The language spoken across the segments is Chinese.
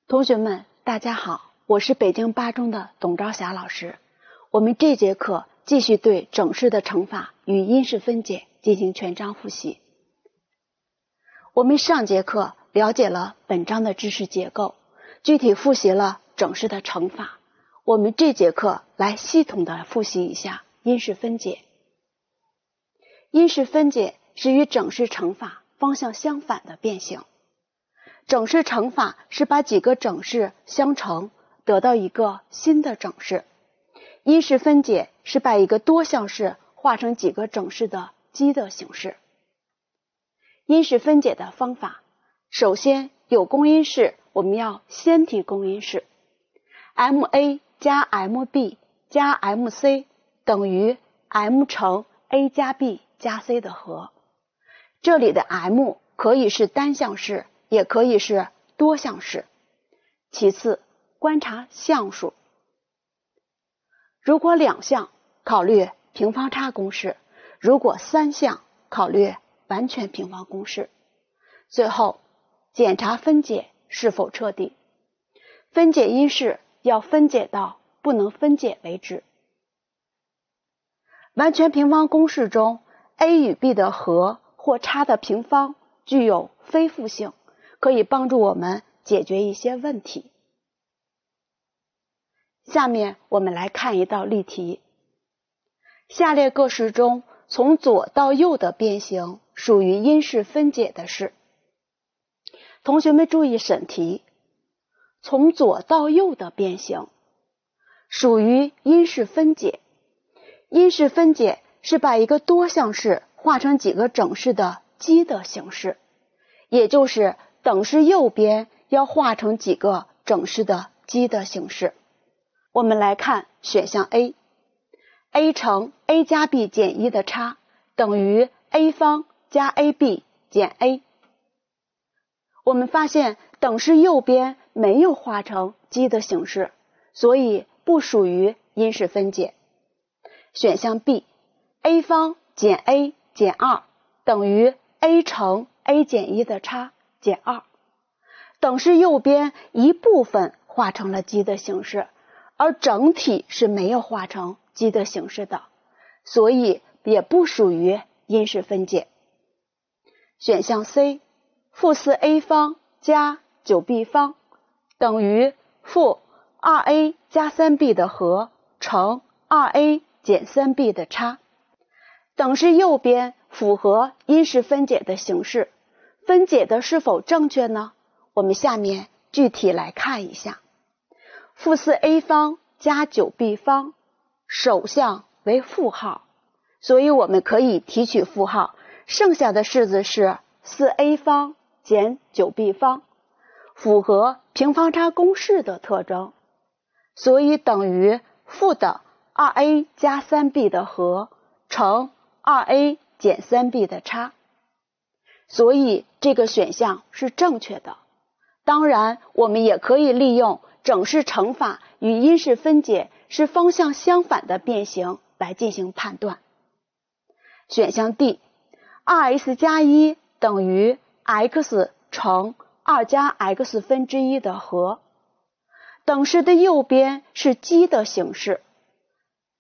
同学们，大家好，我是北京八中的董昭霞老师。我们这节课继续对整式的乘法与因式分解进行全章复习。我们上节课了解了本章的知识结构，具体复习了整式的乘法。我们这节课来系统的复习一下因式分解。因式分解是与整式乘法方向相反的变形。整式乘法是把几个整式相乘，得到一个新的整式。因式分解是把一个多项式化成几个整式的积的形式。因式分解的方法，首先有公因式，我们要先提公因式。ma 加 mb 加 mc 等于 m 乘 a 加 b 加 c 的和。这里的 m 可以是单项式，也可以是多项式。其次，观察项数。如果两项，考虑平方差公式；如果三项，考虑完全平方公式。最后，检查分解是否彻底。分解因式要分解到不能分解为止。完全平方公式中 a 与 b 的和或差的平方具有非负性，可以帮助我们解决一些问题。下面我们来看一道例题。下列个式中从左到右的变形属于因式分解的是。同学们注意审题，从左到右的变形属于因式分解。因式分解是把一个多项式化成几个整式的积的形式，也就是等式右边要化成几个整式的积的形式。我们来看选项 A。a 乘 a 加 b 减1的差等于 a 方加 ab 减 a。我们发现等式右边没有化成积的形式，所以不属于因式分解。选项 B。a 方减 a 减2等于 a 乘 a 减1的差减2。等式右边一部分化成了积的形式，而整体是没有化成积的形式的，所以也不属于因式分解。选项 C。负4a 方加 9b 方等于负 2a 加 3b 的和乘 2a 减 3b 的差。等式右边符合因式分解的形式，分解的是否正确呢？我们下面具体来看一下。负4a 方加 9b 方首项为负号，所以我们可以提取负号，剩下的式子是 4a 方减 9b 方，符合平方差公式的特征，所以等于负的 2a 加 3b 的和乘 2a 减 3b 的差，所以这个选项是正确的。当然，我们也可以利用整式乘法与因式分解是方向相反的变形来进行判断。选项 D。2x 加1等于 x 乘2加 x 分之1的和。等式的右边是积的形式，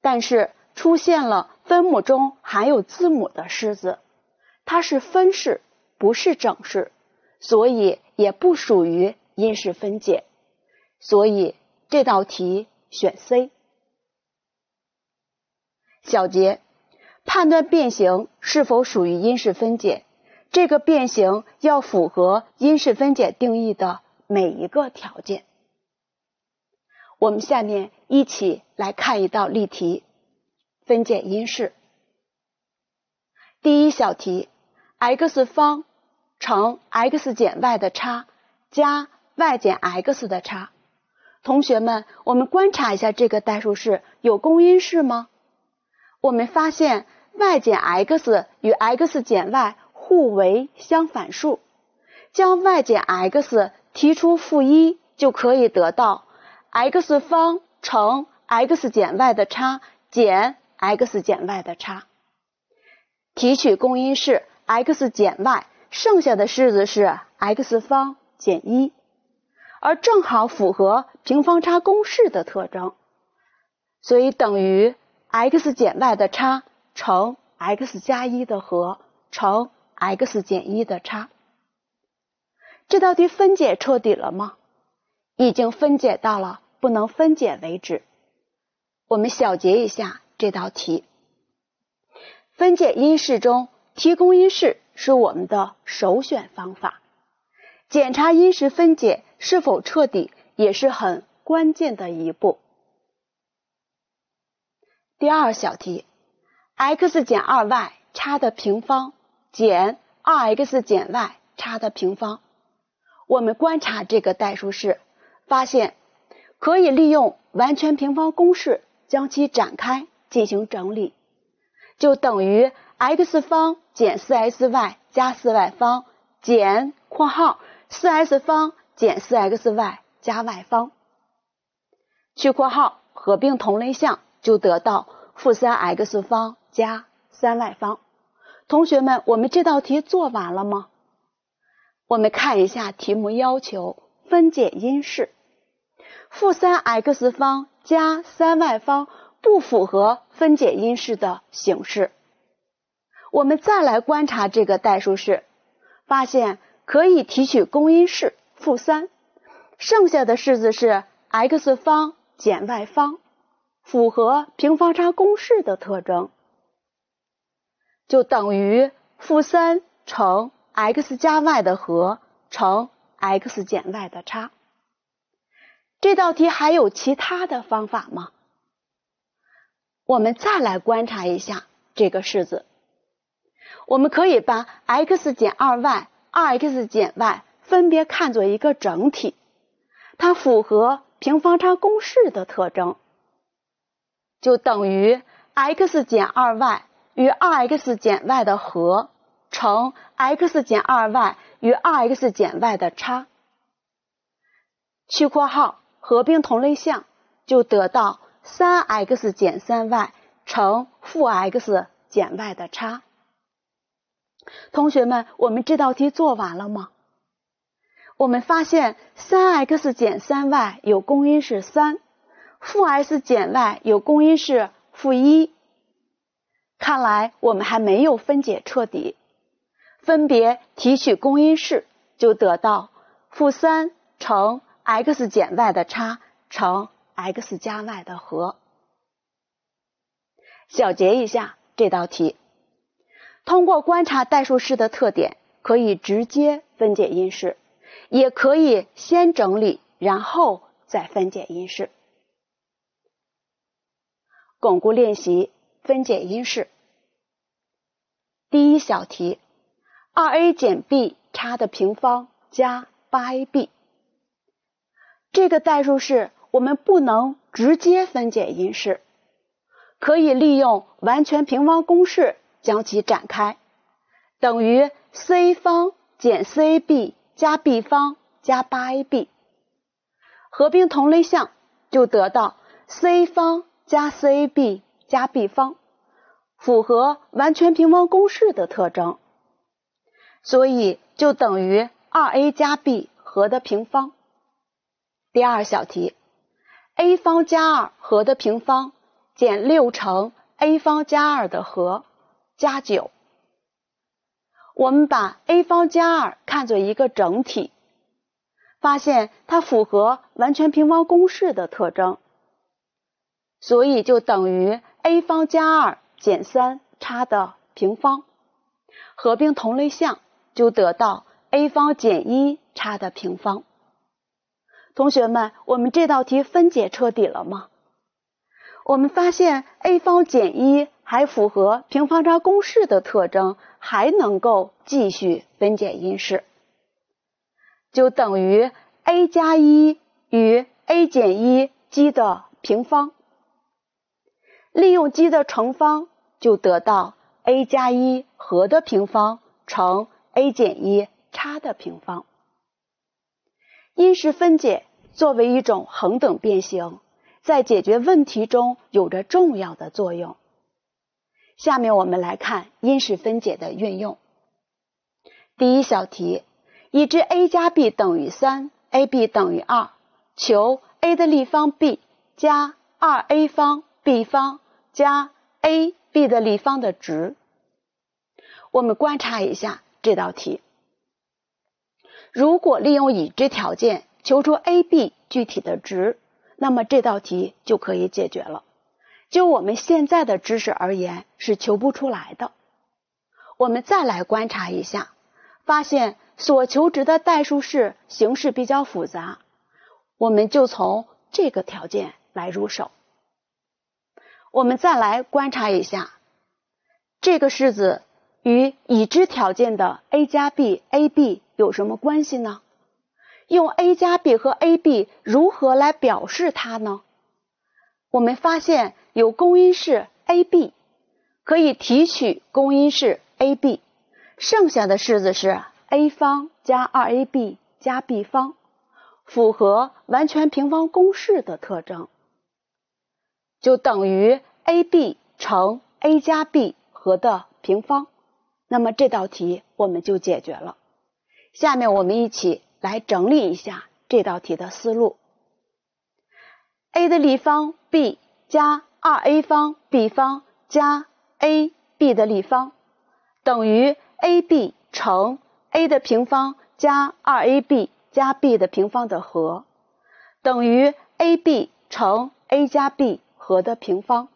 但是出现了分母中含有字母的式子，它是分式，不是整式，所以也不属于因式分解，所以这道题选 C。小节，判断变形是否属于因式分解，这个变形要符合因式分解定义的每一个条件。我们下面一起来看一道例题，分解因式。第一小题， x 方乘 x 减 y 的差加 y 减 x 的差。同学们，我们观察一下这个代数式有公因式吗？我们发现 y 减 x 与 x 减 y 互为相反数，将 y 减 x 提出负1，就可以得到 x 方乘 x 减 y 的差减 x 减 y 的差。提取公因式 x 减 y， 剩下的式子是 x 方减1。而正好符合平方差公式的特征，所以等于 x 减 y 的差乘 x 加1的和乘 x 减1的差。这道题分解彻底了吗？已经分解到了不能分解为止。我们小结一下这道题。分解因式中，提供因式是我们的首选方法。检查因式分解是否彻底也是很关键的一步。第二小题 x 减 2y 差的平方减 2x 减 y 差的平方。我们观察这个代数式，发现可以利用完全平方公式将其展开进行整理，就等于 x 方减 4xy 加 4y 方减括号 4x 方减 4xy 加 y 方，去括号合并同类项就得到负 3x 方加 3y 方。同学们，我们这道题做完了吗？我们看一下题目要求分解因式，负 3x 方加 3y 方不符合分解因式的形式。我们再来观察这个代数式，发现可以提取公因式负3，剩下的式子是 x 方减 y 方，符合平方差公式的特征，就等于负3乘 x 加 y 的和乘 x 减 y 的差。这道题还有其他的方法吗？我们再来观察一下这个式子，我们可以把 x 减 2y、2x 减 y 分别看作一个整体，它符合平方差公式的特征，就等于 x 减 2y 与 2x 减 y 的和乘 x 减 2y 与 2x 减 y 的差，去括号合并同类项就得到 3x 减 3y 乘负 x 减 y 的差。同学们，我们这道题做完了吗？我们发现 3x 减 3y 有公因是3，负 x 减 y 有公因是负1。看来我们还没有分解彻底，分别提取公因式就得到负3乘 x 减 y 的差乘 x 加 y 的和。小结一下这道题，通过观察代数式的特点，可以直接分解因式，也可以先整理然后再分解因式。巩固练习分解因式。第一小题 2a 减 b 差的平方加 8ab。 这个代数式我们不能直接分解因式，可以利用完全平方公式将其展开，等于 c 方减 4ab 加 b 方加 8ab， 合并同类项就得到 c 方加 4ab 加 b 方，符合完全平方公式的特征，所以就等于 2a 加 b 和的平方。第二小题 a 方加2和的平方减6乘 a 方加2的和加9。我们把 a 方加2看作一个整体，发现它符合完全平方公式的特征，所以就等于 a 方加2减3差的平方，合并同类项就得到 a 方减1差的平方。同学们，我们这道题分解彻底了吗？我们发现 a 方减1还符合平方差公式的特征，还能够继续分解因式，就等于 a 加1与 a 减1积的平方，利用积的乘方就得到 a 加1和的平方乘 a 减1差的平方。因式分解作为一种恒等变形，在解决问题中有着重要的作用。下面我们来看因式分解的运用。第一小题，已知 a 加 b 等于3， ab 等于2，求 a 的立方 b 加 2a 方 b 方加 ab 的立方的值。我们观察一下这道题，如果利用已知条件求出 ab 具体的值，那么这道题就可以解决了。就我们现在的知识而言，是求不出来的。我们再来观察一下，发现所求值的代数式形式比较复杂，我们就从这个条件来入手。我们再来观察一下，这个式子与已知条件的 a 加 b、ab 有什么关系呢？用 a 加 b 和 ab 如何来表示它呢？我们发现有公因式 ab， 可以提取公因式 ab， 剩下的式子是 a 方加 2ab 加 b 方，符合完全平方公式的特征，就等于 ab 乘 a 加 b 和的平方。那么这道题我们就解决了。下面我们一起来整理一下这道题的思路。a 的立方 b 加 2a 方 b 方加 ab 的立方等于 ab 乘 a 的平方加 2ab 加 b 的平方的和，等于 ab 乘 a 加 b 和的平方，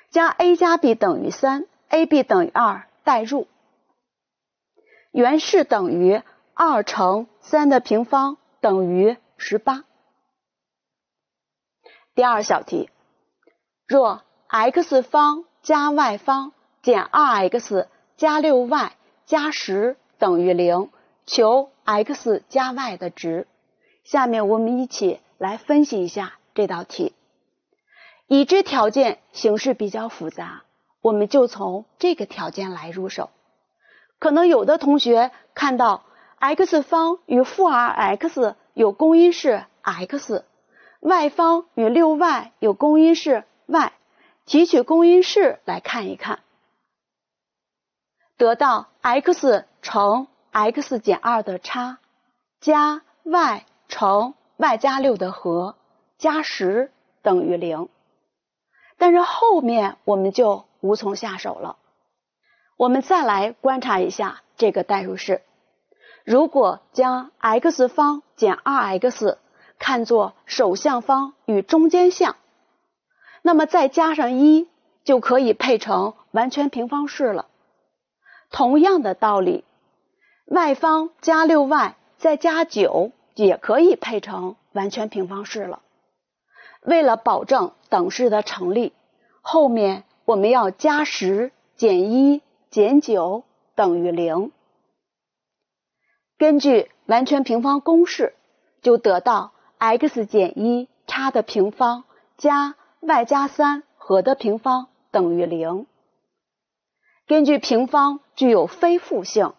加 a 加 b 等于3， ab 等于2，代入，原式等于2乘3的平方等于18。第二小题，若 x 方加 y 方减 2x 加 6y 加10等于0，求 x 加 y 的值。下面我们一起来分析一下这道题。已知条件形式比较复杂，我们就从这个条件来入手。可能有的同学看到 x 方与负 2x 有公因式 x，y 方与 6y 有公因式 y， 提取公因式来看一看，得到 x 乘 x 减2的差加 y 乘 y 加6的和加10等于0。但是后面我们就无从下手了。我们再来观察一下这个代数式，如果将 x 方减 2x 看作首项方与中间项，那么再加上1就可以配成完全平方式了。同样的道理， y 方加 6y 再加9也可以配成完全平方式了。为了保证等式的成立，后面我们要加10减1减9等于0。根据完全平方公式，就得到 x 减1差的平方加 y 加3和的平方等于0。根据平方具有非负性，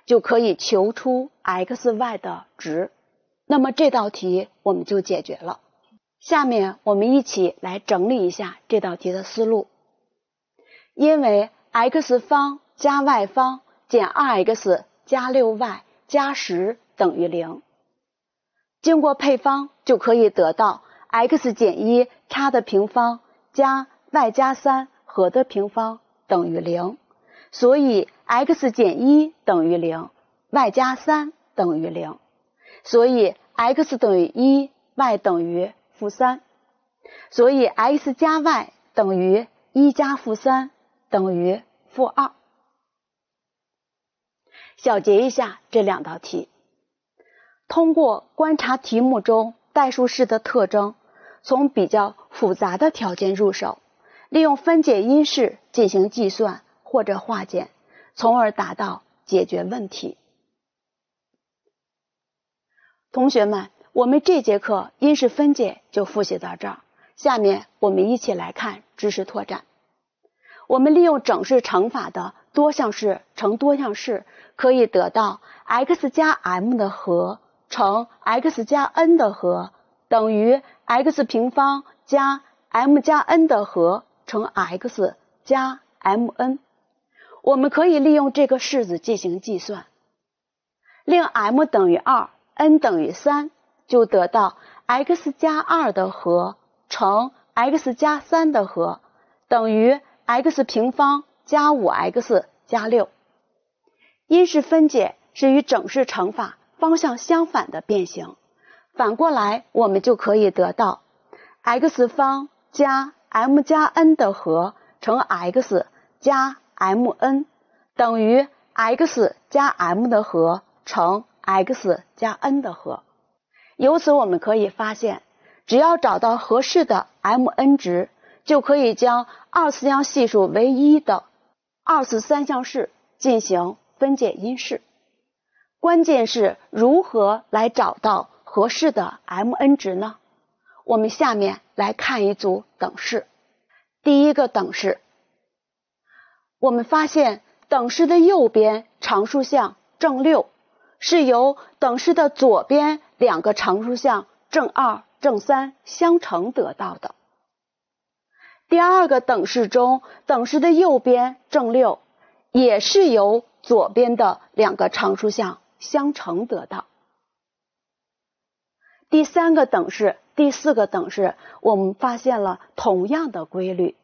就可以求出 x y 的值。那么这道题我们就解决了。下面我们一起来整理一下这道题的思路。因为 x 方加 y 方减 2x 加 6y 加10等于0，经过配方就可以得到 x 减1差的平方加 y 加3和的平方等于0，所以 x 减1等于0， y 加3等于0，所以 x 等于1， y 等于-3，所以 x 加 y 等于1加-3等于-2。小结一下这两道题，通过观察题目中代数式的特征，从比较复杂的条件入手，利用分解因式进行计算或者化简，从而达到解决问题。同学们，我们这节课因式分解就复习到这儿，下面我们一起来看知识拓展。我们利用整式乘法的多项式乘多项式，可以得到 x 加 m 的和乘 x 加 n 的和等于 x 平方加 m 加 n 的和乘 x 加 mn。我们可以利用这个式子进行计算，令 m 等于2 n 等于3，就得到 x 加2的和乘 x 加3的和等于 x 平方加 5x 加6。因式分解是与整式乘法方向相反的变形，反过来我们就可以得到 x 方加 m 加 n 的和乘 x 加 mn 等于 x 加 m 的和乘 x 加 n 的和。由此我们可以发现，只要找到合适的 mn 值，就可以将二次项系数为1的二次三项式进行分解因式。关键是如何来找到合适的 mn 值呢？我们下面来看一组等式。第一个等式，我们发现等式的右边常数项正6是由等式的左边两个常数项正2、正3相乘得到的。第二个等式中，等式的右边正6也是由左边的两个常数项相乘得到。第三个等式、第四个等式，我们发现了同样的规律。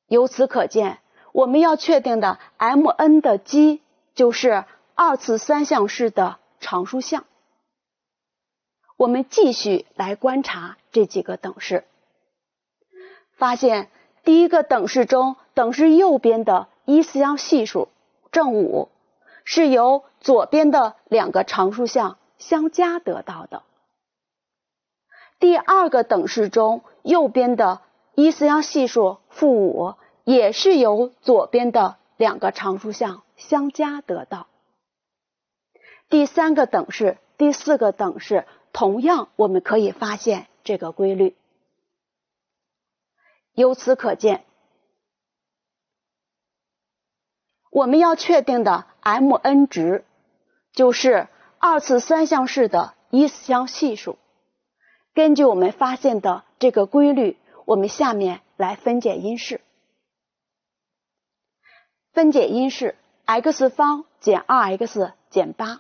由此可见，我们要确定的 mn 的积就是二次三项式的常数项。我们继续来观察这几个等式，发现第一个等式中，等式右边的一次项系数正5是由左边的两个常数项相加得到的。第二个等式中，右边的一次项系数-5也是由左边的两个常数项相加得到。第三个等式、第四个等式，同样我们可以发现这个规律。由此可见，我们要确定的 mn 值就是二次三项式的一次项系数。根据我们发现的这个规律，我们下面来分解因式。分解因式 x 方减 2x 减8。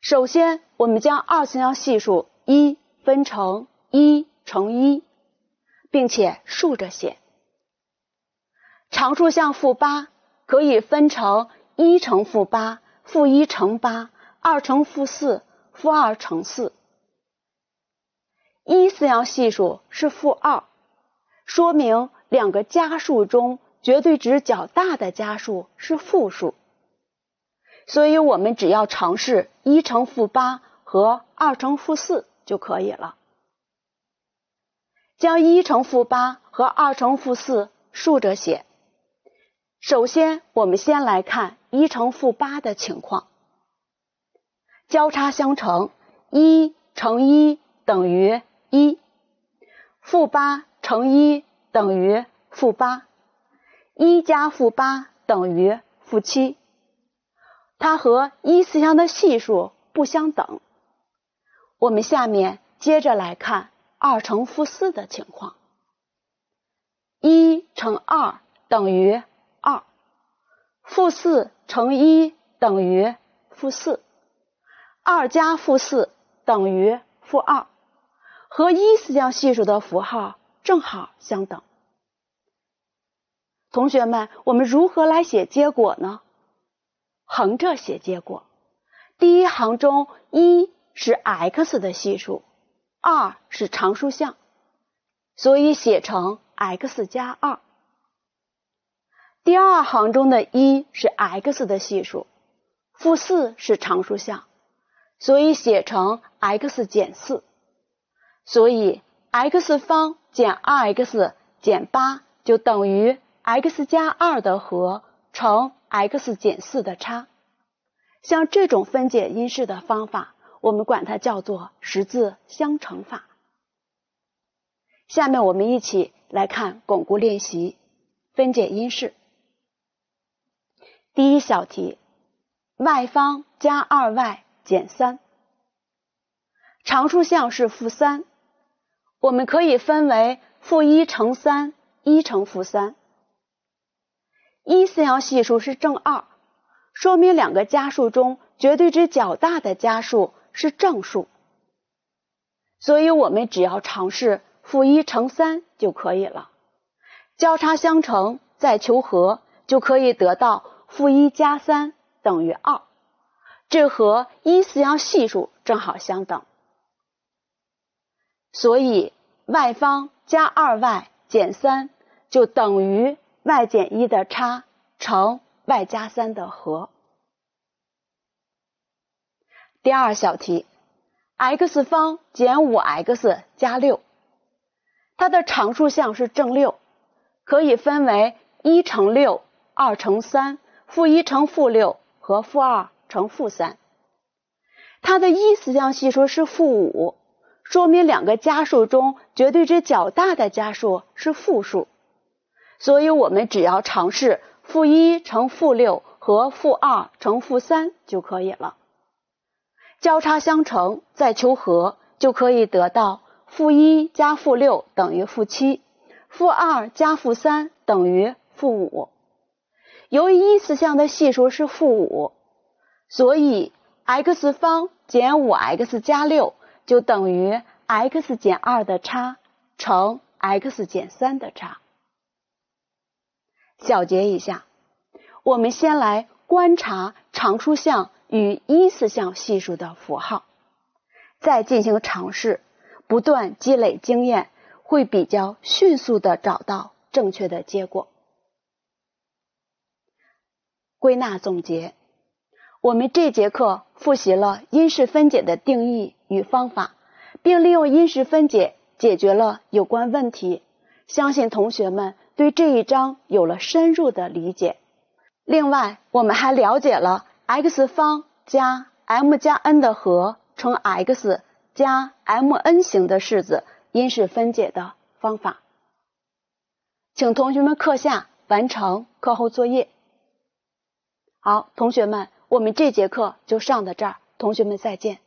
首先，我们将二次项系数1分成1乘1，并且竖着写。常数项-8可以分成1乘-8、-1乘8、2乘-4、-2乘4。一次项系数是-2，说明两个加数中绝对值较大的加数是负数，所以我们只要尝试1乘-8和2乘-4就可以了。将1乘-8和2乘-4竖着写。首先，我们先来看1乘-8的情况。交叉相乘，1乘1等于1，-8乘1等于-8，1加-8等于-7，它和一次项的系数不相等。我们下面接着来看2乘-4的情况。1乘2等于2，-4乘1等于-4，2加-4等于-2，和一次项系数的符号正好相等。同学们，我们如何来写结果呢？横着写结果。第一行中1是 x 的系数，2是常数项，所以写成 x 加2。第二行中的1是 x 的系数，-4是常数项，所以写成 x 减4。所以 x 方减 2x 减8就等于 x 加2的和乘 x 减4的差。像这种分解因式的方法，我们管它叫做十字相乘法。下面我们一起来看巩固练习，分解因式。第一小题，y 方加 2y 减3。常数项是-3，我们可以分为-1乘3、1乘-3。一次项系数是正2，说明两个加数中绝对值较大的加数是正数，所以我们只要尝试-1乘3就可以了。交叉相乘再求和，就可以得到-1加3等于2，这和一四项系数正好相等。所以y方加2y减3就等于y减1的差乘y加3的和。第二小题 x 方减 5x 加6，它的常数项是正6，可以分为1乘6、2乘3、-1乘-6和-2乘-3。它的一四项系数是-5，说明两个加数中绝对值较大的加数是负数，所以我们只要尝试-1乘-6和-2乘-3就可以了。交叉相乘再求和，就可以得到-1加-6等于-7，-2加-3等于-5。由于一四项的系数是-5，所以 x 方减 5x 加6就等于 x 减2的差乘 x 减3的差。小结一下，我们先来观察常数项与一四项系数的符号，再进行尝试，不断积累经验，会比较迅速地找到正确的结果。归纳总结，我们这节课复习了因式分解的定义与方法，并利用因式分解解决了有关问题，相信同学们对这一章有了深入的理解。另外，我们还了解了 x 方加 m 加 n 的和乘 x 加 mn 型的式子因式分解的方法。请同学们课下完成课后作业。好，同学们，我们这节课就上到这儿，同学们再见。